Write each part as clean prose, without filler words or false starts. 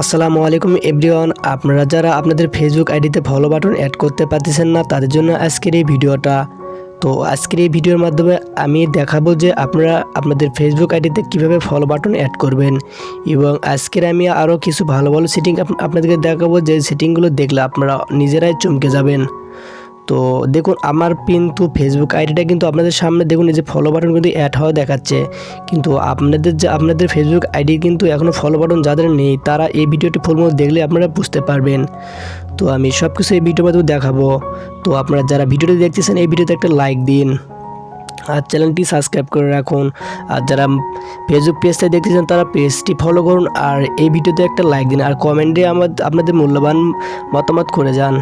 আসসালামু আলাইকুম এভরিওয়ান। আপনারা যারা আপনাদের ফেসবুক আইডিতে ফলো বাটন অ্যাড করতে পারতেছেন না তাদের জন্য আজকের এই ভিডিওটা। তো আজকের এই ভিডিওর মাধ্যমে আমি দেখাবো যে আপনারা আপনাদের ফেসবুক আইডিতে কিভাবে ফলো বাটন অ্যাড করবেন, এবং আজকের আমি আরও কিছু ভালো ভালো সেটিং আপনাদেরকে দেখাবো, যে সেটিংগুলো দেখলে আপনারা নিজেরাই চমকে যাবেন। তো দেখুন, আমার কিন্তু ফেসবুক আইডিটা কিন্তু আপনাদের সামনে দেখুন, এই যে ফলো বাটন কিন্তু অ্যাড হওয়া দেখাচ্ছে, কিন্তু আপনাদের ফেসবুক আইডি কিন্তু এখনও ফলো বাটন যাদের নেই তারা এই ভিডিওটি ফুলমতো দেখলে আপনারা বুঝতে পারবেন। তো আমি সব কিছু এই ভিডিওর মাধ্যমে দেখাবো। তো আপনারা যারা ভিডিওটি দেখতেছেন এই ভিডিওতে একটা লাইক দিন আর চ্যানেলটি সাবস্ক্রাইব করে রাখুন। আর যারা ফেসবুক পেজটা দেখতেছেন তারা পেজটি ফলো করুন আর এই ভিডিওতে একটা লাইক দিন আর কমেন্টে আপনাদের মূল্যবান মতামত করে যান।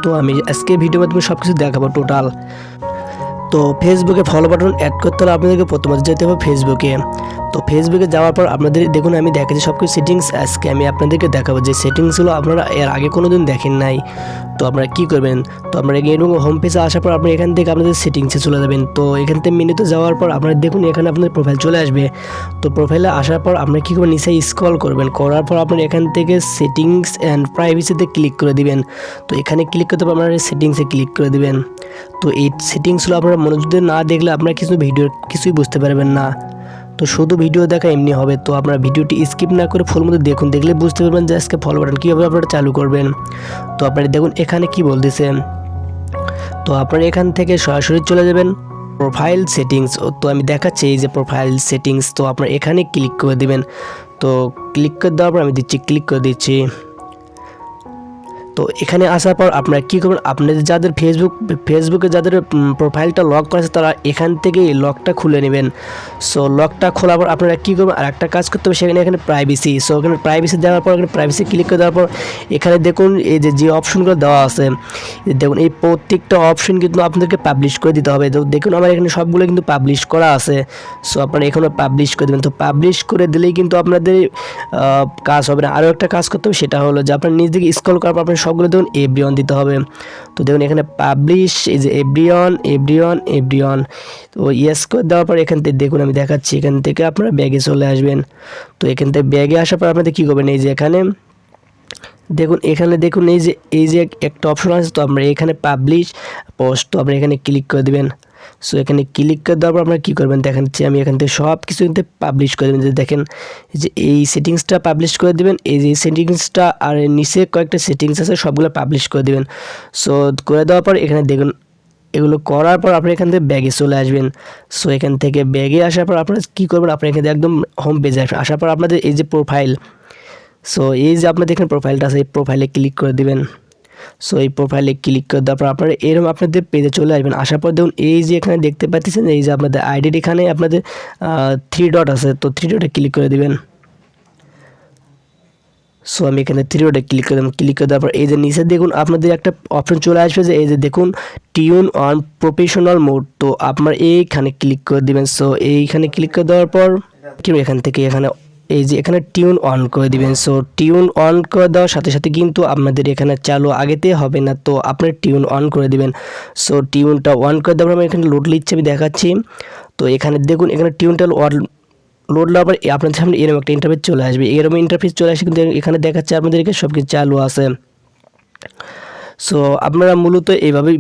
তো আমি আজকে ভিডিওর মাধ্যমে সব কিছু দেখাবো টোটাল। তো ফেসবুকে ফলো বাটন অ্যাড করতে হলে আপনাদেরকে প্রথমত যেতে হবে ফেসবুকে। তো ফেসবুকে যাওয়ার পর আপনাদের দেখুন আমি দেখাচ্ছি সব কিছু সেটিংস। আজকে আমি আপনাদেরকে দেখাবো যে সেটিংসগুলো আপনারা এর আগে কোনো দিন দেখেন নাই। তো আপনারা কী করবেন, তো আপনারা এরকম হোম পেজে আসার পর আপনি এখান থেকে আপনাদের সেটিংসে চলে যাবেন। তো এখান থেকে মেনুতে যাওয়ার পর আপনারা দেখুন এখানে আপনাদের প্রোফাইল চলে আসবে। তো প্রোফাইলে আসার পর আপনারা কী করবেন, নিচে স্ক্রল করবেন, করার পর আপনারা এখান থেকে সেটিংস অ্যান্ড প্রাইভেসিতে ক্লিক করে দিবেন। তো এখানে ক্লিক করতে পর আপনারা সেটিংসে ক্লিক করে দিবেন। তো এই সেটিংসগুলো আপনারা মনোযোগ দিয়ে না দেখলে আপনারা কিছুই বুঝতে পারবেন না। তো শুধু ভিডিও দেখা এমনি হবে। তো আপনারা ভিডিওটি স্কিপ না করে ফুল মতো দেখুন, দেখলে বুঝতে পারবেন যে আজকে ফলো বাটন কীভাবে আপনারা চালু করবেন। তো আপনারা দেখুন এখানে কি বলতেছে। তো আপনারা এখান থেকে সরাসরি চলে যাবেন প্রোফাইল সেটিংস। তো আমি দেখাচ্ছি এই যে প্রোফাইল সেটিংস। তো আপনারা এখানে ক্লিক করে দিবেন। তো ক্লিক করে দেওয়ার পর আমি ক্লিক করে দিচ্ছি। তো এখানে আসার পর আপনারা কী করবেন, আপনাদের যাদের ফেসবুকে যাদের প্রোফাইলটা লক করা আছে তারা এখান থেকে এই লকটা খুলে নেবেন। সো লকটা খোলার পর আপনারা কী করবেন, আর একটা কাজ করতে হবে, এখানে প্রাইভেসি। সো এখানে প্রাইভেসি দেওয়ার পর এখানে প্রাইভেসি ক্লিক করে দেওয়ার পর এখানে দেখুন এই যে অপশনগুলো দেওয়া আছে, দেখুন এই প্রত্যেকটা অপশন কিন্তু আপনাদেরকে পাবলিশ করে দিতে হবে। তো দেখুন আমার এখানে সবগুলো কিন্তু পাবলিশ করা আছে। সো আপনারা এখানে পাবলিশ করে দেবেন। তো পাবলিশ করে দিলেই কিন্তু আপনাদের কাজ হবে না। আরও একটা কাজ করতে হবে, সেটা হলো যে আপনার নিজ দিকে স্ক্রল করার পর আপনার সবগুলো দেখুন এভরিওয়ান দিতে হবে। তো দেখুন এখানে পাবলিশ, এই যে এভরিওয়ান। তো ইয়েস করে দেওয়ার পর এখান থেকে দেখুন আমি দেখাচ্ছি, এখান থেকে আপনারা ব্যাগে চলে আসবেন। তো এখান থেকে ব্যাগে আসার পর আপনাদের কী করবেন, এই যে এখানে দেখুন এই যে একটা অপশন আছে। তো আমরা এখানে পাবলিশ পোস্ট, তো আপনারা এখানে ক্লিক করে দেবেন। সো এখানে ক্লিক করে দেওয়ার পর আপনারা কী করবেন দেখাচ্ছি আমি, এখান থেকে সব কিছু কিন্তু পাবলিশ করে দেবেন। যে দেখেন যে এই সেটিংসটা পাবলিশ করে দেবেন, এই যে সেটিংসটা আর নিচে কয়েকটা সেটিংস আছে সবগুলো পাবলিশ করে দেবেন। সো করে দেওয়ার পর এখানে দেখুন এগুলো করার পর আপনি এখান থেকে ব্যাগে চলে আসবেন। সো এখান থেকে ব্যাগে আসার পর আপনারা কী করবেন, আপনারা এখানে একদম হোম পেজে আসার পর আপনাদের এই যে প্রোফাইল, সো এই যে আপনাদের এখানে প্রোফাইলটা আছে এই প্রোফাইলে ক্লিক করে দিবেন। সো এই প্রোফাইলে ক্লিক করে দেওয়ার পর আপনারা এরকম আপনাদের পেজে চলে আসবেন। আসার পর দেখুন এই যে এখানে দেখতে পাচ্ছেন এই যে আপনাদের আইডির এখানে আপনাদের 3 ডট আছে। তো 3 ডটে ক্লিক করে দিবেন। সো আমি এখানে 3 ডটে ক্লিক করে দেবেন। ক্লিক করে দেওয়ার পর এই যে নিচে দেখুন আপনাদের একটা অপশন চলে আসবে, যে এই যে দেখুন টিউন অন প্রফেশনাল মোড। তো আপনার এইখানে ক্লিক করে দিবেন। সো এইখানে ক্লিক করে দেওয়ার পর এখান থেকে এই যে এখানে টিউন অন করে দিবেন। সো টিউন অন করে দেওয়ার সাথে সাথে কিন্তু আপনাদের এখানে চালু আগেতে হবে না, তো আপনার টিউন অন করে দিবেন। সো টিউনটা অন করে দেওয়ার আমি এখানে লোড লিখছি আমি দেখাচ্ছি। তো এখানে দেখুন এখানে টিউনটা লোড দেওয়ার পর আপনাদের সামনে এরকম একটা ইন্টারফেস চলে আসবে। এরকম ইন্টারফেস চলে আসে কিন্তু এখানে দেখাচ্ছে আপনাদেরকে সব কিছু চালু আছে। সো আপনারা মূলত এইভাবেই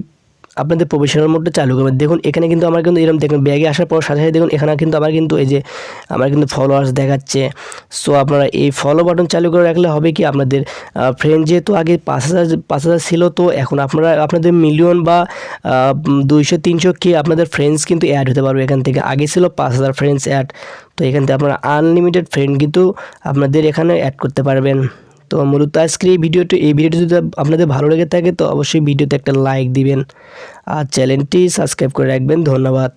আপনাদের প্রফেশনাল মোডটা চালু করবেন। দেখুন এখানে কিন্তু আমার কিন্তু এরকম দেখুন ব্যাগে আসার পর সাথে সাথে দেখুন এখানে কিন্তু আমার কিন্তু এই যে আমার কিন্তু ফলোয়ার্স দেখাচ্ছে। সো আপনারা এই ফলো বাটন চালু করে রাখলে হবে কি, আপনাদের ফ্রেন্ড যেহেতু আগে 5,000 ছিল, তো এখন আপনাদের মিলিয়ন বা 200-300 কে আপনাদের ফ্রেন্ডস কিন্তু অ্যাড হতে পারবে এখান থেকে। আগে ছিল 5,000 ফ্রেন্ডস অ্যাড। তো এখান থেকে আপনারা আনলিমিটেড ফ্রেন্ড কিন্তু আপনাদের এখানে অ্যাড করতে পারবেন। তো মূলত আজকের এই ভিডিওটি যদি আপনাদের ভালো লেগে থাকে তো অবশ্যই ভিডিওতে একটা লাইক দিবেন আর চ্যানেলটি সাবস্ক্রাইব করে রাখবেন। ধন্যবাদ।